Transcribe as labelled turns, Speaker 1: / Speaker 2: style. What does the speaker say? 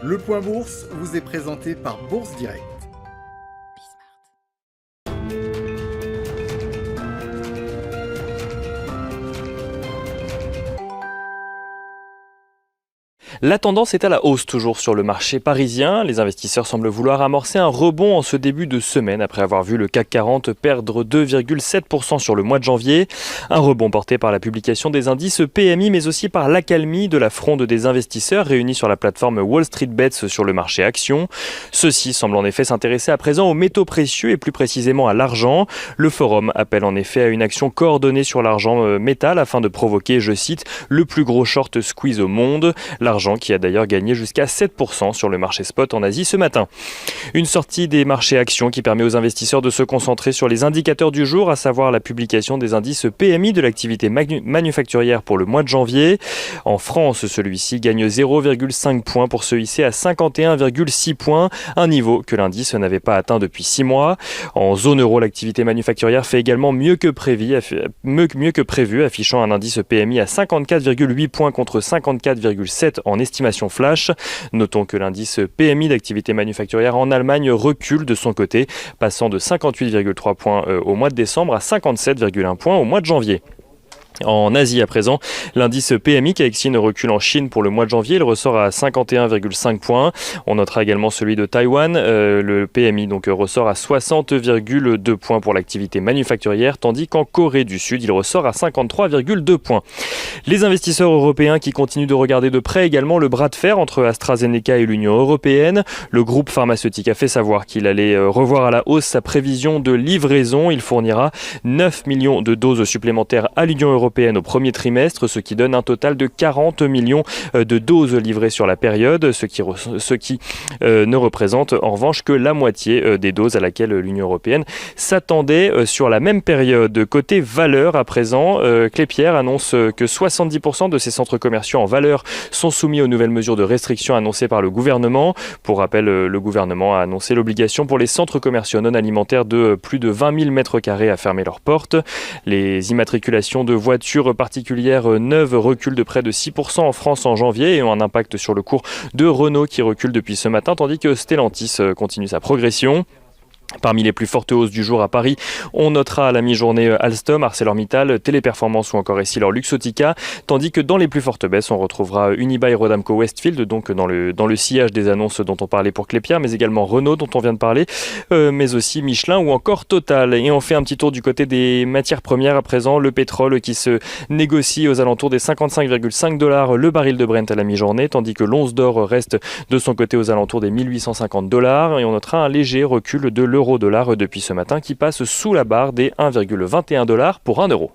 Speaker 1: Le Point Bourse vous est présenté par Bourse Direct.
Speaker 2: La tendance est à la hausse toujours sur le marché parisien. Les investisseurs semblent vouloir amorcer un rebond en ce début de semaine après avoir vu le CAC 40 perdre 2,7% sur le mois de janvier. Un rebond porté par la publication des indices PMI mais aussi par l'accalmie de la fronde des investisseurs réunis sur la plateforme Wall Street Bets sur le marché actions. Ceux-ci semblent en effet s'intéresser à présent aux métaux précieux et plus précisément à l'argent. Le forum appelle en effet à une action coordonnée sur l'argent métal afin de provoquer, je cite, le plus gros short squeeze au monde. L'argent qui a d'ailleurs gagné jusqu'à 7% sur le marché spot en Asie ce matin. Une sortie des marchés actions qui permet aux investisseurs de se concentrer sur les indicateurs du jour, à savoir la publication des indices PMI de l'activité manufacturière pour le mois de janvier. En France, celui-ci gagne 0,5 points pour se hisser à 51,6 points, un niveau que l'indice n'avait pas atteint depuis 6 mois. En zone euro, l'activité manufacturière fait également mieux que prévu, affichant un indice PMI à 54,8 points contre 54,7 en estimation flash. Notons que l'indice PMI d'activité manufacturière en Allemagne recule de son côté, passant de 58,3 points au mois de décembre à 57,1 points au mois de janvier. En Asie à présent, l'indice PMI Caixin recule en Chine pour le mois de janvier, il ressort à 51,5 points. On notera également celui de Taïwan, le PMI donc ressort à 60,2 points pour l'activité manufacturière, tandis qu'en Corée du Sud, il ressort à 53,2 points. Les investisseurs européens qui continuent de regarder de près également le bras de fer entre AstraZeneca et l'Union européenne. Le groupe pharmaceutique a fait savoir qu'il allait revoir à la hausse sa prévision de livraison. Il fournira 9 millions de doses supplémentaires à l'Union européenne au premier trimestre, ce qui donne un total de 40 millions de doses livrées sur la période, ce qui ne représente en revanche que la moitié des doses à laquelle l'Union européenne s'attendait sur la même période. Côté valeur à présent, Klépierre annonce que 70% de ses centres commerciaux en valeur sont soumis aux nouvelles mesures de restriction annoncées par le gouvernement. Pour rappel, le gouvernement a annoncé l'obligation pour les centres commerciaux non alimentaires de plus de 20 000 mètres carrés à fermer leurs portes. Les immatriculations de voitures particulières neuves reculent de près de 6% en France en janvier et ont un impact sur le cours de Renault qui recule depuis ce matin, tandis que Stellantis continue sa progression. Parmi les plus fortes hausses du jour à Paris, on notera à la mi-journée Alstom, ArcelorMittal, Téléperformance ou encore Essilor Luxottica, tandis que dans les plus fortes baisses, on retrouvera Unibail Rodamco Westfield, donc dans le sillage des annonces dont on parlait pour Klépierre, mais également Renault dont on vient de parler, mais aussi Michelin ou encore Total. Et on fait un petit tour du côté des matières premières à présent, le pétrole qui se négocie aux alentours des 55,5$ le baril de Brent à la mi-journée, tandis que l'once d'or reste de son côté aux alentours des 1850$, et on notera un léger recul de l'euro-dollar depuis ce matin qui passe sous la barre des 1,21$ pour 1 euro.